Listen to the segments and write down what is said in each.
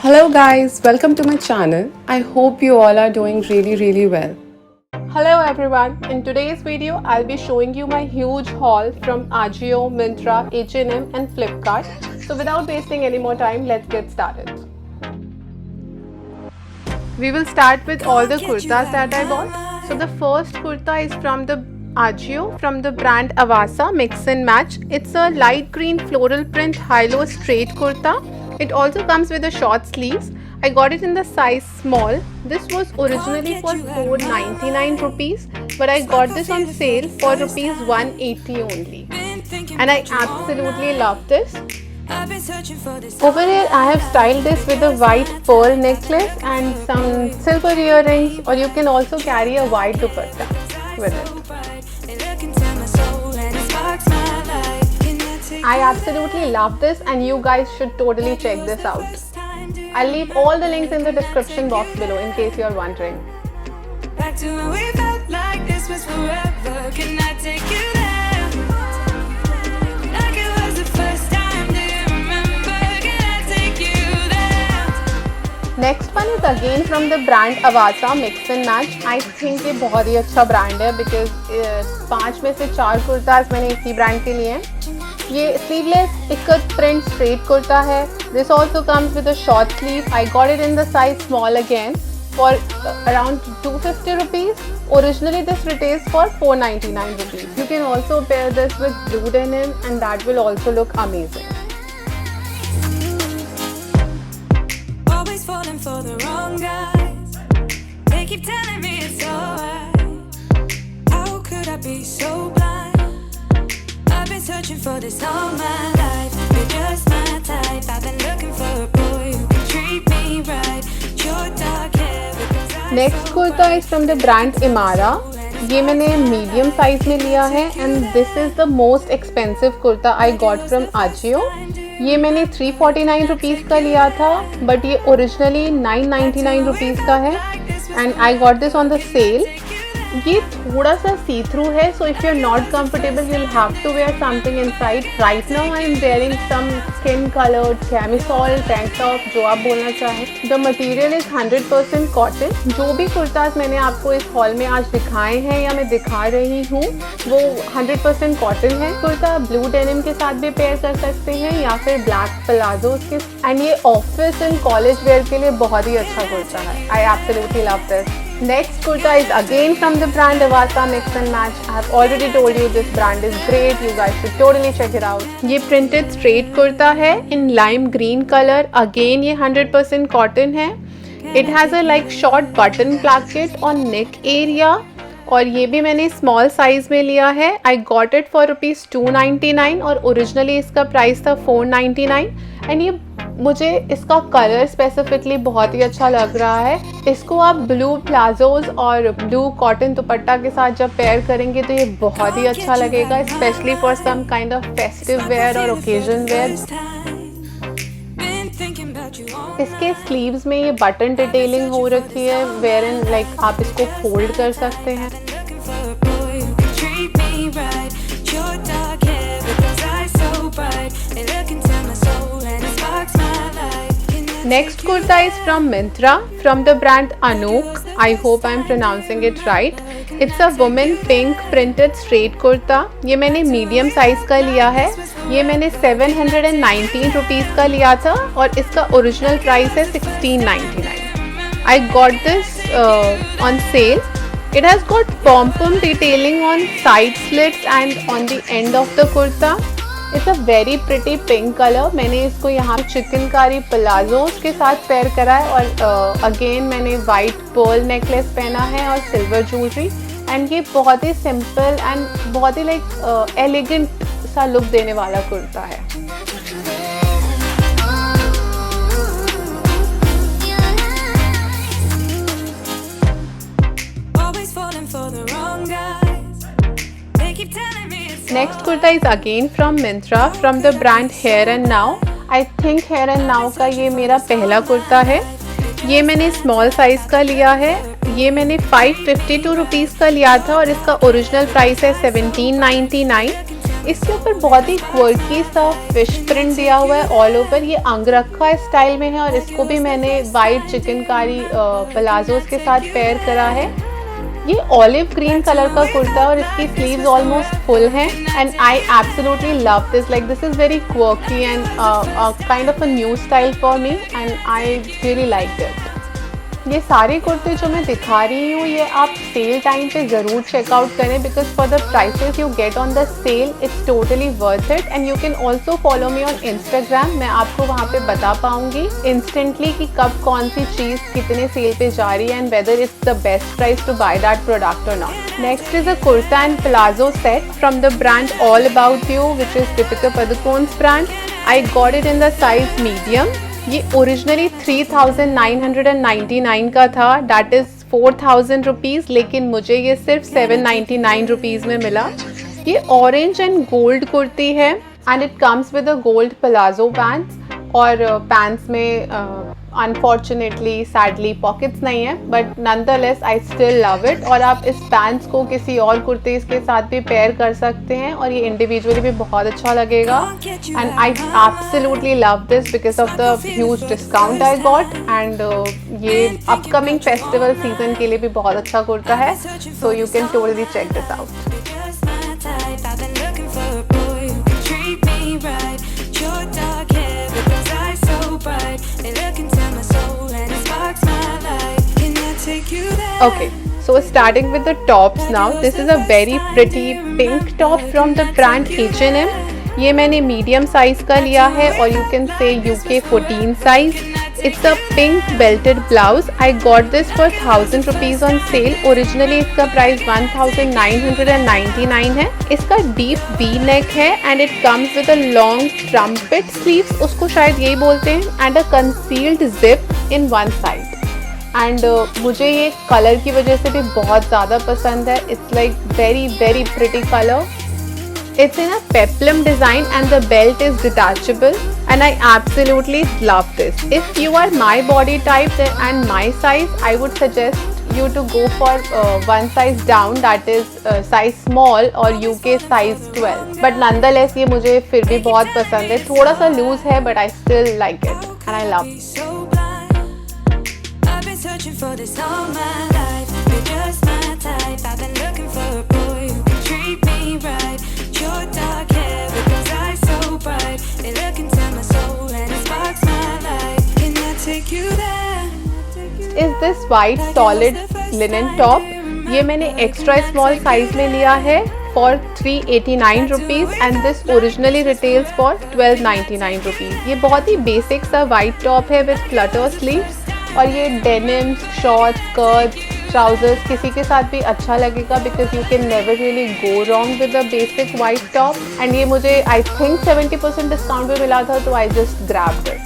Hello guys, welcome to my channel. I hope you all are doing really well. Hello everyone, in today's video I'll be showing you my huge haul from Ajio, Myntra, H&M and Flipkart. So without wasting any more time, let's get started. We will start with all the kurtas that I bought. So the first kurta is from the Ajio from the brand Avasa Mix and Match. It's a light green floral print high-low straight kurta. It also comes with a short sleeves. I got it in the size small. This was originally for 499 rupees, but I got this on sale for rupees 180 only. And I absolutely love this. Over here I have styled this with a white pearl necklace and some silver earrings, or you can also carry a white dupatta with it. I absolutely love this and you guys should totally check this out. I'll leave all the links in the description box below in case you're wondering. Back to when we felt like this was forever. Can I take you there? Like it was the first time. Do you remember? Can I take you there? Next one is again from the brand Avasa Mix and Match. I think ये बहुत ही अच्छा brand है because 5 में से 4 कुर्ताज मैंने इसी brand के लिए हैं. ये sleeveless ikat print straight kurta है. This also comes with a short sleeve. I got it in the size small again for around 250 rupees. Originally this retails for 499 rupees. You can also pair this with blue denim and that will also look amazing. Always falling for the wrong guys. They keep telling me it's alright. How could I be so blind? I've been searching for this all my life. You're just my type. I've been looking for a boy who can treat me right. Your dark hair because I Next kurta is from the brand Imara. ये मैंने medium size में लिया है and this is the most expensive kurta I got from Ajio. ये मैंने 349 rupees का लिया था but ये originally 999 rupees का है and I got this on the sale. ये थोड़ा सा सी थ्रू है, so if you're not comfortable you'll have to wear something inside. Right now I am wearing some skin colored camisole tank top, जो आप बोलना चाहें. The material is 100% cotton. जो भी कुर्ताज मैंने आपको इस हॉल में आज दिखाए हैं या मैं दिखा रही हूँ वो 100% कॉटन है. कुर्ता ब्लू डेनिम के साथ भी पेयर कर सकते हैं या फिर ब्लैक प्लाजोज के. एंड ये ऑफिस एंड कॉलेज वेयर के लिए बहुत ही अच्छा कुर्ता है. आई absolutely love this. Next kurta is again from the brand Avasa Mix and Match. I have already told you this brand is great. You guys should totally check it out. ये printed straight kurta है in lime green color. Again ये 100% cotton है. It has a like short button placket on neck area. और ये भी मैंने small size में लिया है. आई गॉट इट फॉर रुपीज़ 299 और ओरिजिनली इसका प्राइस था 499. एंड ये मुझे इसका कलर स्पेसिफिकली बहुत ही अच्छा लग रहा है. इसको आप ब्लू प्लाजोज और ब्लू कॉटन दुपट्टा के साथ जब पेयर करेंगे तो ये बहुत ही अच्छा लगेगा, specially for some kind of festive wear or occasion wear. इसके स्लीव्स में ये बटन डिटेलिंग हो रखी है वेयर इन लाइक आप इसको फोल्ड कर सकते हैं. Next kurta is from Myntra from the brand Anook. I hope I am pronouncing it right. It's a woman pink printed straight kurta. ये मैंने मीडियम साइज का लिया है. ये मैंने 719 rupees का लिया था और इसका ओरिजिनल प्राइस है 1699. I got this on sale. It has got pom-pom detailing on side slits and on the end of the kurta. It's a very pretty pink color. मैंने इसको यहाँ चिकनकारी प्लाजोस के साथ पेयर करा है और अगेन मैंने वाइट पर्ल नेकलेस पहना है और सिल्वर ज्वेलरी. एंड ये बहुत ही सिंपल एंड बहुत ही लाइक एलिगेंट सा लुक देने वाला कुर्ता है. Next kurta is again from Myntra from the brand Hair and Now. I think Hair and Now का ये मेरा पहला कुर्ता है. ये मैंने स्मॉल साइज का लिया है. ये मैंने 552 रुपीज़ का लिया था और इसका ओरिजिनल प्राइस है 1799. इसके ऊपर बहुत ही क्वर्की सा फिश प्रिंट दिया हुआ है ऑल ओवर। ये अंगरखा स्टाइल में है और इसको भी मैंने वाइट चिकनकारी प्लाजोस के साथ पेयर करा है। ये ऑलिव ग्रीन कलर का कुर्ता है और इसकी स्लीव्स ऑलमोस्ट फुल हैं and I absolutely love this. Like this is very quirky and kind of a new style for me and I really like it. ये सारे कुर्ते जो मैं दिखा रही हूँ ये आप सेल टाइम पे ज़रूर चेकआउट करें because for the prices you get on the sale it's totally worth it. And you can also follow me on Instagram, मैं आपको वहाँ पे बता पाऊँगी इंस्टेंटली कि कब कौन सी चीज़ कितने सेल पे जा रही है and whether it's the best price to buy that product और not. Next is a kurta and palazzo set from the brand all about you which is Deepika Padukone's brand. I got it in the size medium. ये originally 3,999 का था, that is 4,000 rupees, लेकिन मुझे ये सिर्फ 799 rupees में मिला। ये ऑरेंज एंड गोल्ड कुर्ती है and it comes with a gold palazzo pants और पैंट्स में अनफॉर्चुनेटली सैडली पॉकेट्स नहीं है but nonetheless I still love it. और आप इस पैंट्स को किसी और कुर्तीज़ के साथ भी पेयर कर सकते हैं और ये इंडिविजुअली भी बहुत अच्छा लगेगा and I absolutely love this because of the huge discount I got and ये अपकमिंग फेस्टिवल सीजन के लिए भी बहुत अच्छा कुर्ता है, so you can totally check this out. Okay, so starting with the tops now. This is a very pretty pink top from the brand H&M. ये मैंने medium size का लिया है और you can say UK 14 size. It's a pink belted blouse. I got this for 1,000 rupees on sale. Originally इसका price 1,999 है। इसका deep V neck है and it comes with a long trumpet sleeves, उसको शायद यही बोलते हैं, and a concealed zip in one side. And मुझे ये कलर की वजह से भी बहुत ज़्यादा पसंद है। It's like very very pretty colour. It's in a peplum design and the belt is detachable and I absolutely love this. If you are my body type and my size, I would suggest you to go for one size down, that is size small or UK size 12. But nonetheless ये मुझे फिर भी बहुत पसंद है। थोड़ा सा loose है but I still like it and I love it. Searching for this all my life. You're just my type. I've been looking for a boy who can treat me right. Your dark hair with those eyes so bright. They look into my soul and it sparks my life. Can I take you there? Is this white solid linen top? ये मैंने extra small size में लिया है for 389 rupees and this originally retails for 1299 rupees. ये बहुत ही basic सा white top है with flutter sleeves और ये डेनिम्स, शॉर्ट्स, स्कर्ट्स, ट्राउजर्स किसी के साथ भी अच्छा लगेगा because you can never really go wrong with a basic white top. And ये मुझे आई थिंक 70% डिस्काउंट पे मिला था तो I just grabbed it.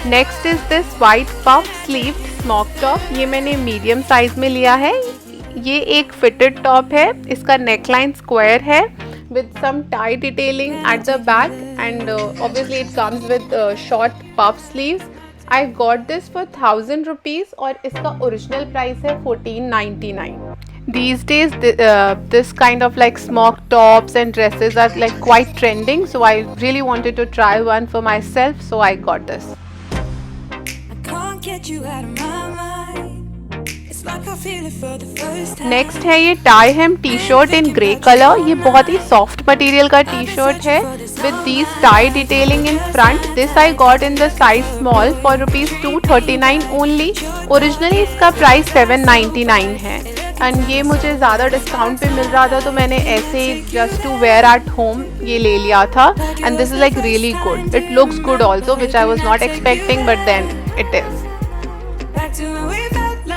Next is this white puff sleeve smock top. ये मैंने मीडियम साइज में लिया है। ये एक फिटेड टॉप है। इसका नेकलाइन स्क्वायर है with some tie detailing at the back and obviously it comes with short puff sleeves. I got this for 1,000 rupees और इसका original price है 1499. These days this kind of like smock tops and dresses are like quite trending, so I really wanted to try one for myself, so I got this. Next है ये tie hem T shirt in grey colour. ये बहुत ही soft material का T shirt है with these tie detailing in front. This I got in the size small for ₹239 only. Originally इसका price 799 है and ये मुझे ज़्यादा डिस्काउंट पे मिल रहा था तो मैंने ऐसे just to wear at home ये ले लिया था and this is like really good. It looks good also which I was not expecting but then it is.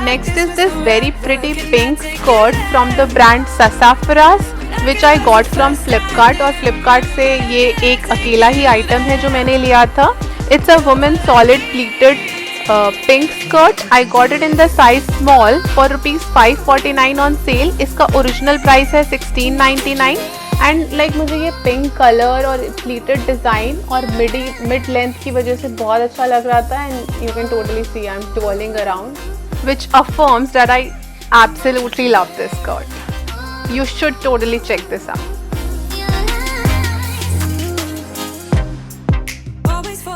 Next is this very pretty pink skirt from the brand Sassafras which I got from Flipkart और Flipkart से ये एक अकेला ही item है जो मैंने लिया था। It's a woman solid pleated pink skirt. I got it in the size small for ₹549 on sale. इसका original price है 1699 एंड लाइक मुझे ये पिंक कलर और प्लीटेड डिज़ाइन और मिड लेंथ की वजह से बहुत अच्छा लग रहा था and you can totally see I am twirling around which affirms that I absolutely love this skirt. You should totally check this out.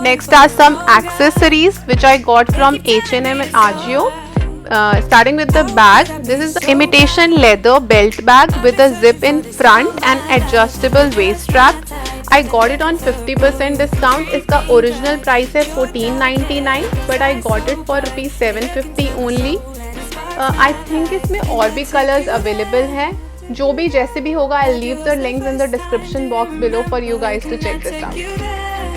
Next are some accessories which I got from H&M and Ajio. Starting with the bag, this is the imitation leather belt bag with a zip in front and adjustable waist strap. I got it on 50% discount. इसका original price है 1499 but I got it for rupees 750 only. I think इसमें और भी colors available हैं. जो भी जैसे भी होगा I'll leave the links in the description box below for you guys to check this out.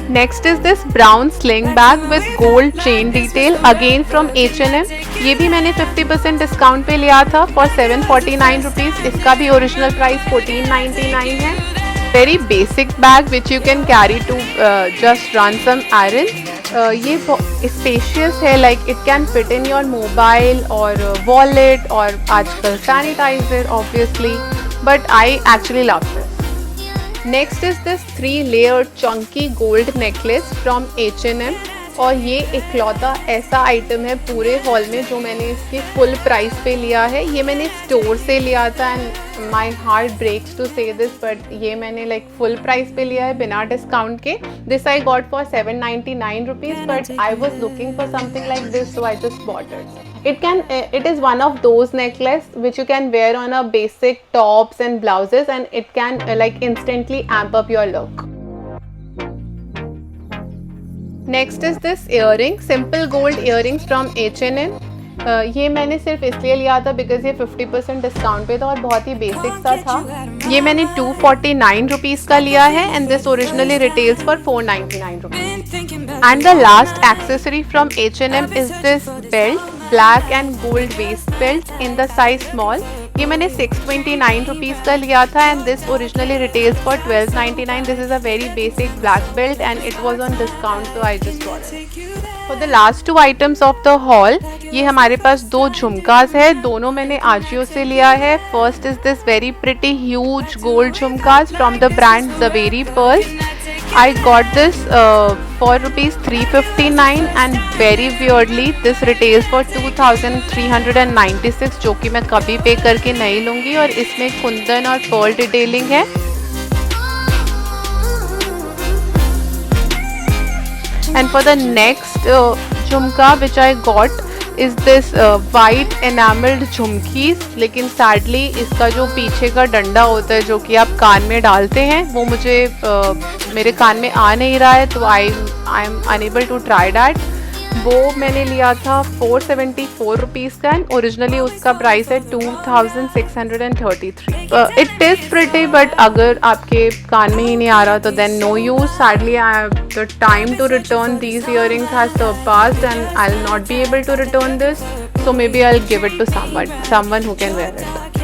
Next is this brown sling bag with gold chain detail again from H&M. ये भी मैंने 50% discount पे लिया था for 749 rupees. इसका भी original price 1499 है. Very basic bag which you can carry to just run some errands. ये spacious है, like it can fit in your mobile or wallet और आजकल sanitizer obviously, but I actually love this. Next is this 3-layered chunky gold necklace from H&M और ये इकलौता ऐसा item है पूरे हॉल में जो मैंने इसके फुल प्राइस पे लिया है. ये मैंने स्टोर से लिया था and my heart breaks to say this but ये मैंने लाइक फुल प्राइस पे लिया है बिना डिस्काउंट के. This I got for 799 rupees but I was looking for something like this so I just bought it. It is one of those necklace which you can wear on a basic tops and blouses and it can like instantly amp up your look. Next is this earring, simple gold earrings from H&M. ये मैंने सिर्फ इसलिए लिया था because ये 50% discount पे था और बहुत ही बेसिक सा था. ये मैंने 249 रुपीज़ का लिया है and this originally retails for 499 rupees. And the last accessory from H&M is this belt, black and gold waste belt in the size small. ये मैंने 629 रुपीज़ का लिया था and this originally retails for 1299. This is a very basic black belt and it was on discount so I just bought it. For the last 2 items of the hall, ये हमारे पास 2 झुमकास है, दोनों मैंने आजियो से लिया है. First is this very pretty huge gold jhumkas from the brand Zaveri Pearls. I got this for rupees 359 and very weirdly this retails for 2396 जो कि मैं कभी पे करके नहीं लूँगी और इसमें कुंदन और पर्ल डिटेलिंग है. And for the next झुमका which I got is this white enameled झुमकीज. लेकिन सैडली इसका जो पीछे का डंडा होता है जो कि आप कान में डालते हैं वो मुझे मेरे कान में आ नहीं रहा है तो I am unable to try that. वो मैंने लिया था 474 रुपीज़ का एंड ओरिजिनली उसका प्राइस है 2633. इट इज़ प्रिटी बट अगर आपके कान में ही नहीं आ रहा तो then no use. Sadly the time to return these earrings has surpassed and I'll not be able to return this, so maybe I'll give it to someone who can wear it.